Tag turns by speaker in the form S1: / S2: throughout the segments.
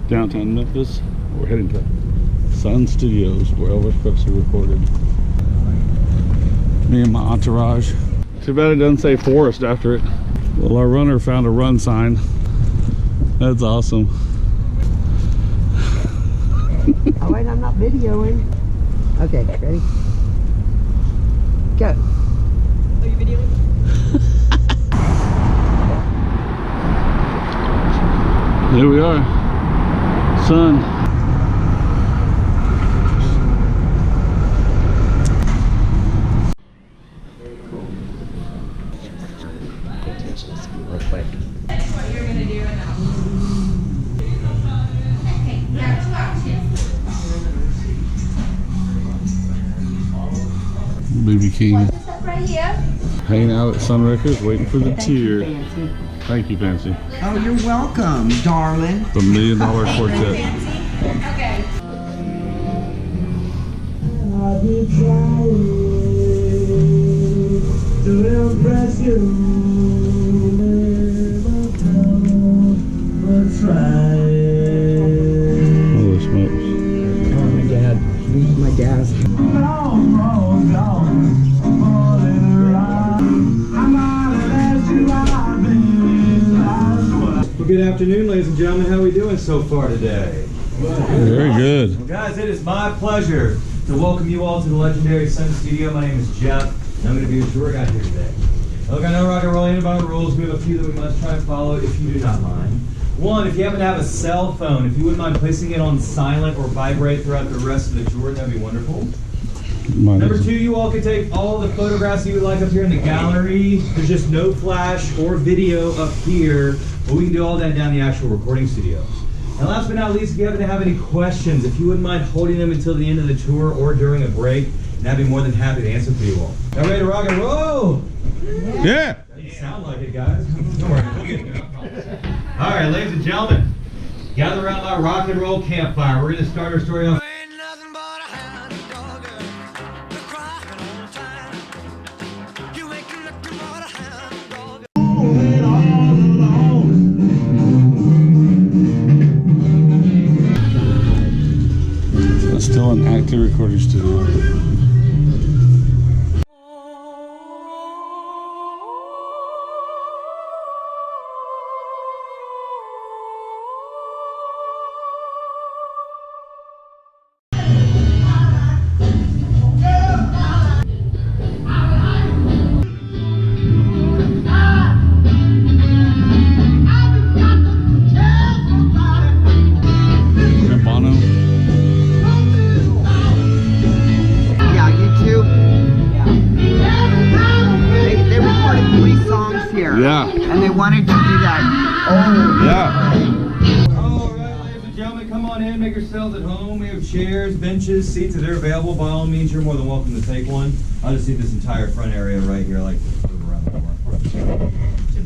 S1: downtown Memphis. We're heading to Sun Studios where Elvis Presley recorded. Me and my entourage. Too bad it doesn't say forest after it. Well, our runner found a run sign. That's awesome.
S2: Oh wait, I'm not videoing. Okay, ready? Go. Are you videoing?
S1: Here we are. Sun.
S2: Real quick.
S3: That's what you're gonna do now. Okay, yeah, 2 hours.
S1: BB King.
S3: What's this up right here?
S1: Hanging out at Sun Records waiting for the tier. Thank you, Fancy.
S2: Oh, you're welcome, darling.
S1: The $1 Million Quartet.
S3: Okay.
S4: I've been trying to impress you.
S1: Holy smokes.
S2: Oh, my dad. My dad's.
S5: Well, good afternoon, ladies and gentlemen. How are we doing so far today?
S1: Very good.
S5: Well, guys, it is my pleasure to welcome you all to the legendary Sun Studio. My name is Jeff, and I'm going to be your tour guide here today. Look, I know rock and roll ain't about rules. We have a few that we must try and follow if you do not mind. One, if you happen to have a cell phone, if you wouldn't mind placing it on silent or vibrate throughout the rest of the tour, that'd be wonderful. Number two, you all can take all the photographs you would like up here in the gallery. There's just no flash or video up here, but we can do all that down in the actual recording studio. And last but not least, if you happen to have any questions, if you wouldn't mind holding them until the end of the tour or during a break, and I'd be more than happy to answer for you all. Y'all ready to rock and roll?
S1: Yeah.
S5: Doesn't sound like it, guys. Don't worry, we'll get there. All right, ladies and gentlemen, gather around my rock and roll campfire. We're going to start our story off.
S1: It's still an active recording studio. Yeah.
S2: And they wanted to do that.
S1: Oh, yeah.
S5: All right, ladies and gentlemen, come on in, make yourselves at home. We have chairs, benches, seats. If they're available, by all means, you're more than welcome to take one. I'll just leave this entire front area right here, like move around the door.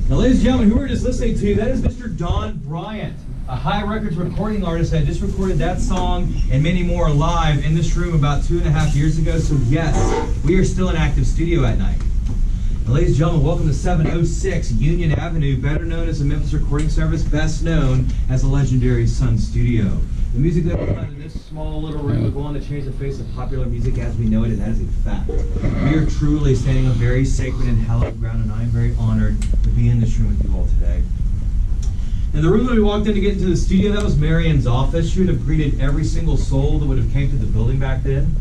S5: Now, ladies and gentlemen, who we're just listening to, that is Mr. Don Bryant, a High Records recording artist that just recorded that song and many more live in this room about 2.5 years ago. So yes, we are still in active studio at night. Now, ladies and gentlemen, welcome to 706 Union Avenue, better known as the Memphis Recording Service, best known as the legendary Sun Studio. The music that we found in this small little room will go on to change the face of popular music as we know it, and that is a fact. We are truly standing on very sacred and hallowed ground, and I am very honored to be in this room with you all today. Now, the room that we walked in to get into the studio, that was Marian's office. She would have greeted every single soul that would have came to the building back then.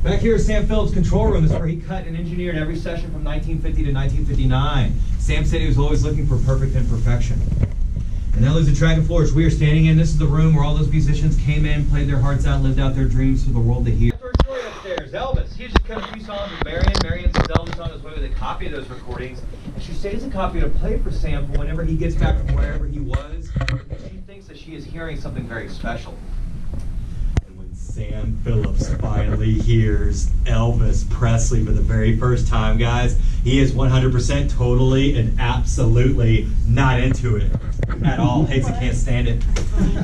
S5: Back here is Sam Phillips' control room. This is where he cut and engineered every session from 1950 to 1959. Sam said he was always looking for perfect imperfection. And that leaves the track and floor, which we are standing in. This is the room where all those musicians came in, played their hearts out, lived out their dreams for the world to hear. Third story upstairs, Elvis. He had just cut a few songs with Marian. Marian says Elvis on his way with a copy of those recordings. And she stays a copy to play for Sam for whenever he gets back from wherever he was. Because she thinks that she is hearing something very special. Sam Phillips finally hears Elvis Presley for the very first time, guys. He is 100% totally and absolutely not into it at all. Hates it, can't stand it.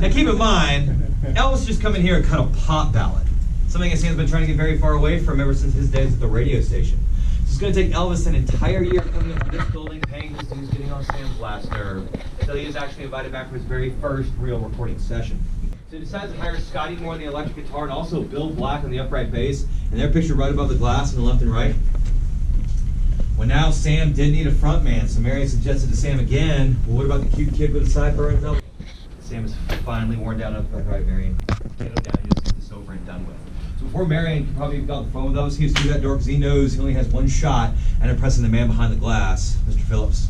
S5: Now keep in mind, Elvis just come in here and cut a pop ballad. Something that Sam's been trying to get very far away from ever since his days at the radio station. So It's going to take Elvis an entire year coming up to this building, paying his dues, getting on Sam's last nerve, until he was actually invited back for his very first real recording session. So he decides to hire Scotty Moore on the electric guitar and also Bill Black on the upright bass, and they're pictured right above the glass on the left and right. Well, now Sam did need a front man, so Marion suggested to Sam again, well, what about the cute kid with the sideburns? No. Sam is finally worn down up. Right, Marion, get him down and just get this over and done with. So before Marion can probably got the phone with us, he was through that door because he knows he only has one shot at impressing the man behind the glass, Mr. Phillips.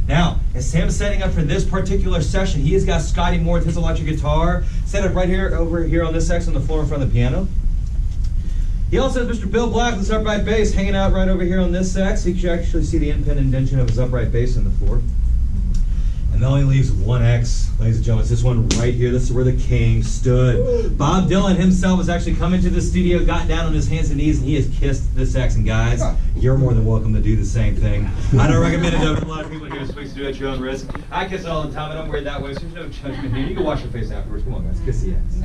S5: Now, as Sam's setting up for this particular session, he has got Scotty Moore with his electric guitar set up right here, over here on this section on the floor in front of the piano. He also has Mr. Bill Black with his upright bass hanging out right over here on this sax. So you can actually see the in-pin indentation of his upright bass on the floor. And that only leaves one X, ladies and gentlemen. It's this one right here. This is where the king stood. Bob Dylan himself has actually come into the studio, got down on his hands and knees, and he has kissed this X. And guys, you're more than welcome to do the same thing. I don't recommend it though. A lot of people here, so please do it at your own risk. I kiss it all the time, and I'm weird that way, so there's no judgment here. You can wash your face afterwards. Come on, guys, kiss the X.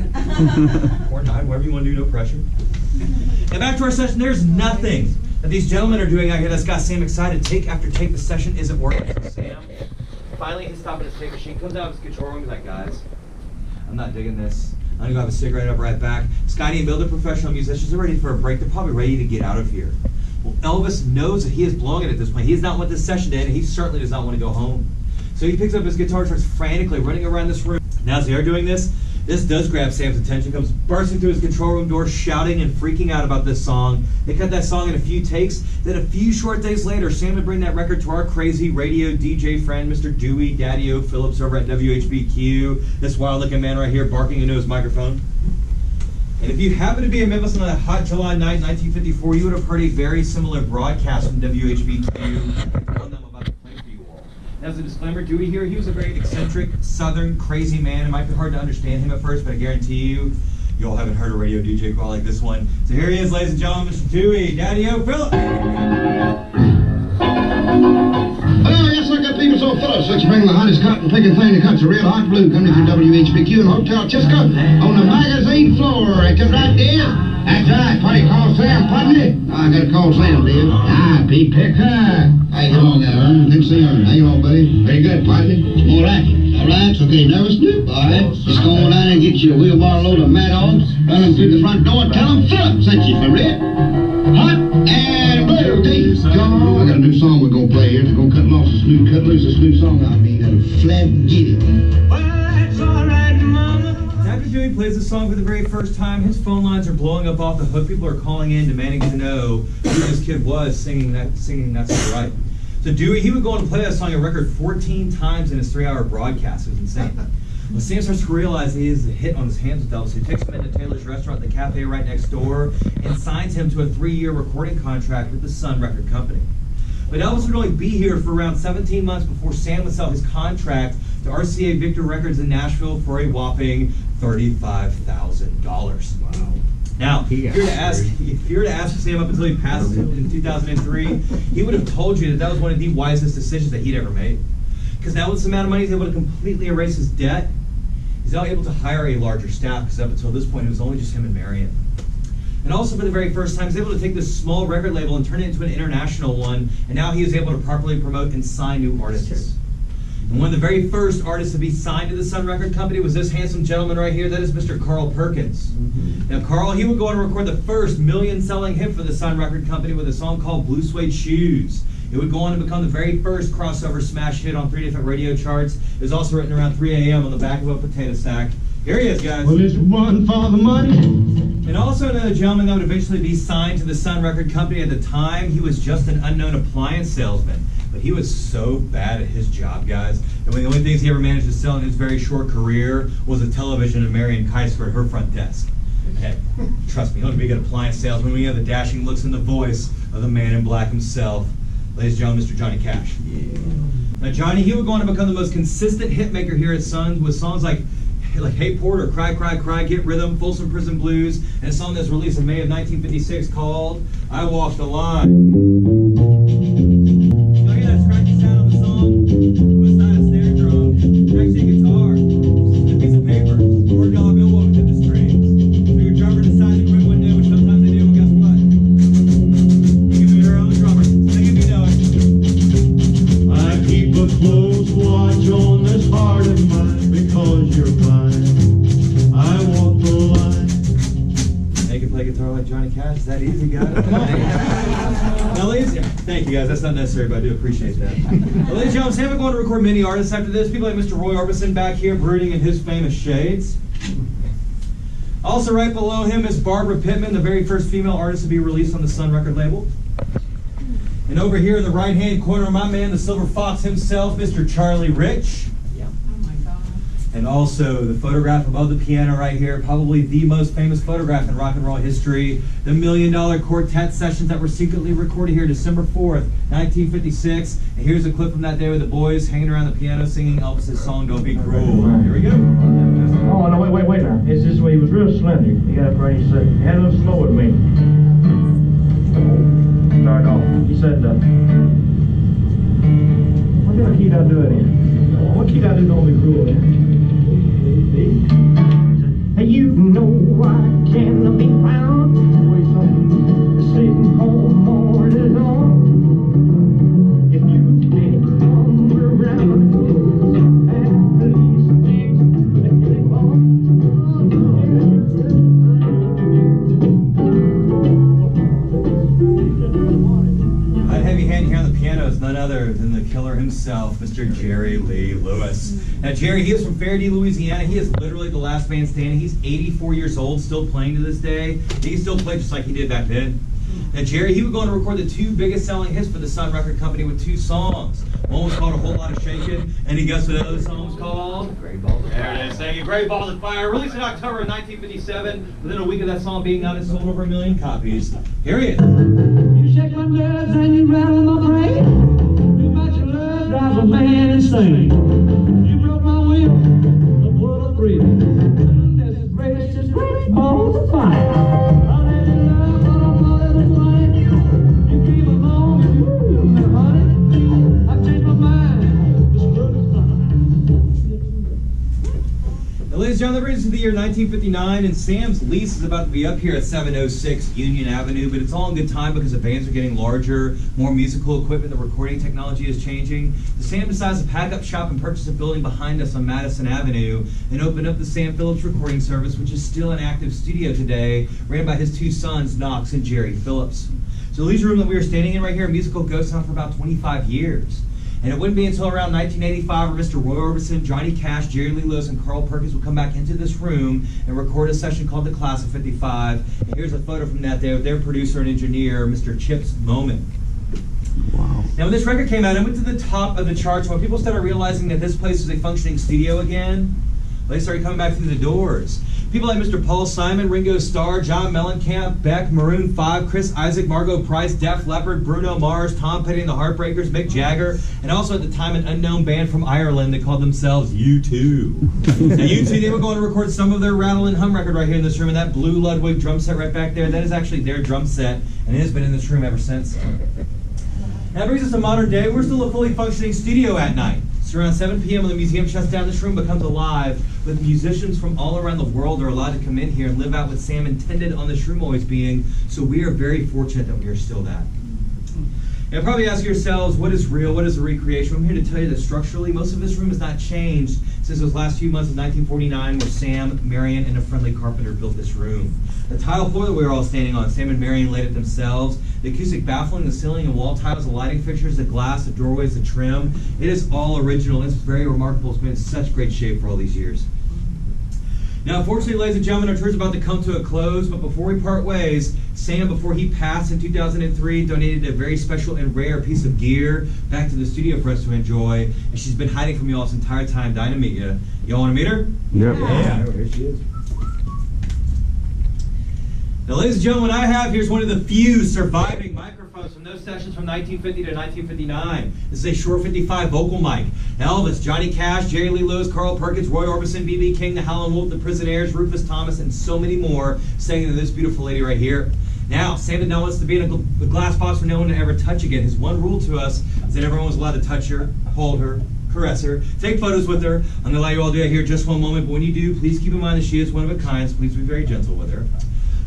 S5: Or not, whatever you want to do, no pressure. And back to our session, there's nothing that these gentlemen are doing out here that's got Sam excited. Take after take, the session isn't working for Sam. Finally, he's stopping his tape machine, comes out of his control room, he's like, guys, I'm not digging this. I'm gonna go have a cigarette up right back. Scotty and Bill, the professional musicians, are ready for a break. They're probably ready to get out of here. Well, Elvis knows that he is blowing it at this point. He does not want this session to end, and he certainly does not want to go home. So he picks up his guitar, starts frantically running around this room. Now, as they are doing this does grab Sam's attention, comes bursting through his control room door, shouting and freaking out about this song. They cut that song in a few takes. Then a few short days later, Sam would bring that record to our crazy radio DJ friend, Mr. Dewey Daddy-O Phillips over at WHBQ. This wild-looking man right here barking into his microphone. And if you happen to be in Memphis on that hot July night, 1954, you would have heard a very similar broadcast from WHBQ. One them about to play for you all. Now, as a disclaimer, Dewey here, he was a very eccentric, southern, crazy man. It might be hard to understand him at first, but I guarantee you, you all haven't heard a radio DJ call like this one. So here he is, ladies and gentlemen, Mr. Dewey Daddy-O Phillips.
S6: Hello, yes, I got people so Phillips. Let's bring the hottest cotton picking thing in the country, real hot blue, coming from WHBQ and Hotel Chisco on the magazine floor. Right there. That's right, party call Sam, Putney. I gotta call Sam, dear. Pete Picker. How you on there, huh? Good to see you. How you on, buddy? Very good, Putney. More like it. All right, okay, nervous? All right. Just go on down and get you a wheelbarrow load of mad dogs, run them through the front door and tell them Phillips sent you for it. Hot and blue, deep. I got a new song we're gonna play here. We're gonna cut loose this new song. I mean, flat get it. Well, that's all right, mama.
S5: After Dewey plays the song for the very first time, his phone lines are blowing up off the hook. People are calling in, demanding to know who this kid was singing that song right. So Dewey, he would go on to play that song a record 14 times in his 3-hour broadcast. It was insane. When Sam starts to realize he is a hit on his hands with Elvis, he takes him into Taylor's restaurant, the cafe right next door, and signs him to a 3-year recording contract with the Sun Record Company. But Elvis would only be here for around 17 months before Sam would sell his contract to RCA Victor Records in Nashville for a whopping $35,000. Wow. Now, if you were to ask Sam up until he passed in 2003, he would have told you that was one of the wisest decisions that he'd ever made. Because now with this amount of money, he's able to completely erase his debt. He's now able to hire a larger staff, because up until this point, it was only just him and Marion. And also for the very first time, he's able to take this small record label and turn it into an international one, and now he is able to properly promote and sign new artists. And one of the very first artists to be signed to the Sun Record Company was this handsome gentleman right here. That is Mr. Carl Perkins. Now, Carl, he would go on to record the first million-selling hit for the Sun Record Company with a song called Blue Suede Shoes. It would go on to become the very first crossover smash hit on 3 different radio charts. It was also written around 3 a.m. on the back of a potato sack. Here he is, guys.
S6: Well, it's one for the money.
S5: And also another gentleman that would eventually be signed to the Sun Record Company. At the time, he was just an unknown appliance salesman. But he was so bad at his job, guys. And one of the only things he ever managed to sell in his very short career was a television of Marion Keisker at her front desk. Hey, trust me, you don't have to be a good appliance salesman when you have the dashing looks and the voice of the man in black himself. Ladies and gentlemen, Mr. Johnny Cash. Yeah. Now, Johnny, he would go on to become the most consistent hit maker here at Sun with songs like Hey Porter, Cry, Cry, Cry, Get Rhythm, Folsom Prison Blues, and a song that's released in May of 1956 called I Walked the Line. You hear that scratchy sound on the song? It's not a snare drum, it's actually a guitar. It's a piece of paper, or a dollar bill woven to the strings. So your drummer decides to quit one day, which sometimes they do, well, guess what? You give them their own drum Thank you guys, that's not necessary, but I do appreciate that. Well, ladies and gentlemen, Sam, we're going to record many artists after this. People like Mr. Roy Orbison back here brooding in his famous shades. Also right below him is Barbara Pittman, the very first female artist to be released on the Sun record label. And over here in the right-hand corner, my man, the Silver Fox himself, Mr. Charlie Rich. And also the photograph above the piano right here, probably the most famous photograph in rock and roll history, the $1 Million Quartet sessions that were secretly recorded here December 4th, 1956. And here's a clip from that day with the boys hanging around the piano singing Elvis's song, Don't Be Cruel. Here we go.
S4: Oh, no, wait now. It's this way. He was real slender. He got up there and he said, he had a little slow with me. Started off. He said, what kind of key did I do it in? What key did I do Don't Be Cruel in? Hey, you know I can't be found sitting home all alone. If you can't come around, at least things
S5: That heavy hand here on the piano is none other than the killer himself, Mr. Jerry Lee Lewis. Now, Jerry, he is from Faraday, Louisiana. He is literally the last man standing. He's 84 years old, still playing to this day. He can still play just like he did back then. Now, Jerry, he would go on to record the two biggest selling hits for the Sun Record Company with two songs. One was called A Whole Lot of Shakin', and you guess what the other song was called? Great Balls of Fire. There it is, thank you. Great Balls of Fire. Released in October of 1957. Within a week of that song being out, it sold over 1 million copies. Here he is.
S4: You shake my nerves and you rattle my brain. Too much of love drives a man insane. You broke my will, the world of freedom. This greatest is great balls of fire. I'll let you love, but I'm not ever funny. You keep along and you honey. I've changed my mind. This world is fine.
S5: Now, ladies and gentlemen, that brings us to the year 1959, and Sam's lease is about to be up here at 706 Union Avenue, but it's all in good time because the bands are getting larger, more musical equipment, the recording technology is changing. So Sam decides to pack up shop and purchase a building behind us on Madison Avenue and open up the Sam Phillips recording service, which is still an active studio today, ran by his two sons, Knox and Jerry Phillips. So the leisure room that we are standing in right here, a musical ghost town for about 25 years. And it wouldn't be until around 1985 where Mr. Roy Orbison, Johnny Cash, Jerry Lee Lewis, and Carl Perkins would come back into this room and record a session called The Class of 55. And here's a photo from that day with their producer and engineer, Mr. Chips Moment.
S1: Wow.
S5: Now when this record came out, it went to the top of the charts. When people started realizing that this place was a functioning studio again, they started coming back through the doors. People like Mr. Paul Simon, Ringo Starr, John Mellencamp, Beck, Maroon 5, Chris Isaac, Margot Price, Def Leppard, Bruno Mars, Tom Petty and the Heartbreakers, Mick Jagger, and also at the time an unknown band from Ireland that called themselves U2. Now U2, they were going to record some of their Rattle and Hum record right here in this room, and that blue Ludwig drum set right back there, that is actually their drum set, and it has been in this room ever since. That brings us to modern day. We're still a fully functioning studio at night. So around 7 p.m. when the museum shuts down, this room becomes alive with musicians from all around the world are allowed to come in here and live out what Sam intended on this room always being. So we are very fortunate that we are still that. And probably ask yourselves, what is real? What is a recreation? I'm here to tell you that structurally, most of this room has not changed since those last few months of 1949 where Sam, Marion, and a friendly carpenter built this room. The tile floor that we were all standing on, Sam and Marion laid it themselves. The acoustic baffling, the ceiling and wall tiles, the lighting fixtures, the glass, the doorways, the trim. It is all original. It's very remarkable. It's been in such great shape for all these years. Now, unfortunately, ladies and gentlemen, our tour is about to come to a close, but before we part ways, Sam, before he passed in 2003, donated a very special and rare piece of gear back to the studio for us to enjoy, and she's been hiding from you all this entire time, dying to meet you. Y'all want to meet her?
S1: Yep.
S5: Yeah, here she is. Now, ladies and gentlemen, I have here's one of the few surviving microphones from those sessions from 1950 to 1959. This is a Shure 55 vocal mic. Elvis, Johnny Cash, Jerry Lee Lewis, Carl Perkins, Roy Orbison, B.B. King, the Howlin' Wolf, the Prisonaires, Rufus Thomas, and so many more sang to this beautiful lady right here. Now, Sam did not want us to be in a glass box for no one to ever touch again. His one rule to us is that everyone was allowed to touch her, hold her, caress her, take photos with her. I'm going to allow you all to do that here just one moment, but when you do, please keep in mind that she is one of a kind, so please be very gentle with her.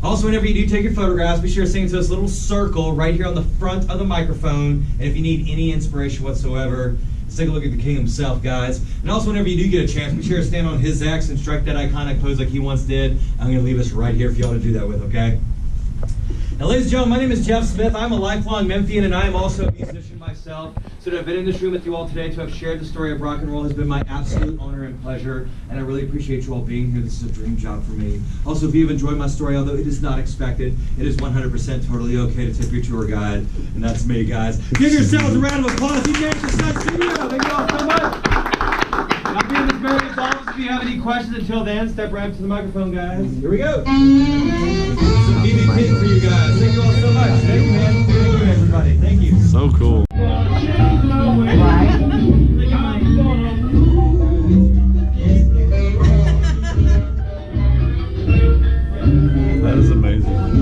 S5: Also, whenever you do take your photographs, be sure to sing to this little circle right here on the front of the microphone. And if you need any inspiration whatsoever, let's take a look at the king himself, guys. And also, whenever you do get a chance, be sure to stand on his X and strike that iconic pose like he once did. I'm going to leave us right here for y'all to do that with, okay? Now, ladies and gentlemen, my name is Jeff Smith. I'm a lifelong Memphian, and I am also a musician myself. So to have been in this room with you all today, to have shared the story of rock and roll has been my absolute honor and pleasure, and I really appreciate you all being here. This is a dream job for me. Also, if you've enjoyed my story, although it is not expected, it is 100% totally okay to tip your tour guide, and that's me, guys. Give yourselves a round of applause. You guys are such studio. Thank you all so much. I'll be in this very office. If you have any questions until then, step right up to the microphone, guys. Here we go. Some BB King for you guys. Thank you all so much. Thank you, man. Thank you, everybody. Thank you.
S1: So cool. That is amazing.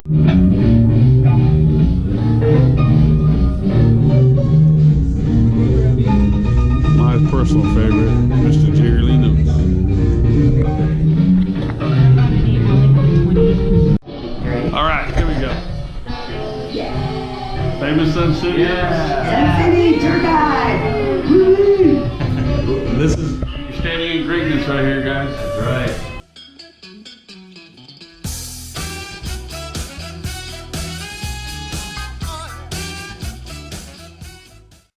S1: My personal favorite, Mr. Jiggerly Notes. All right, here we go. Famous Sun Studios.
S2: Sam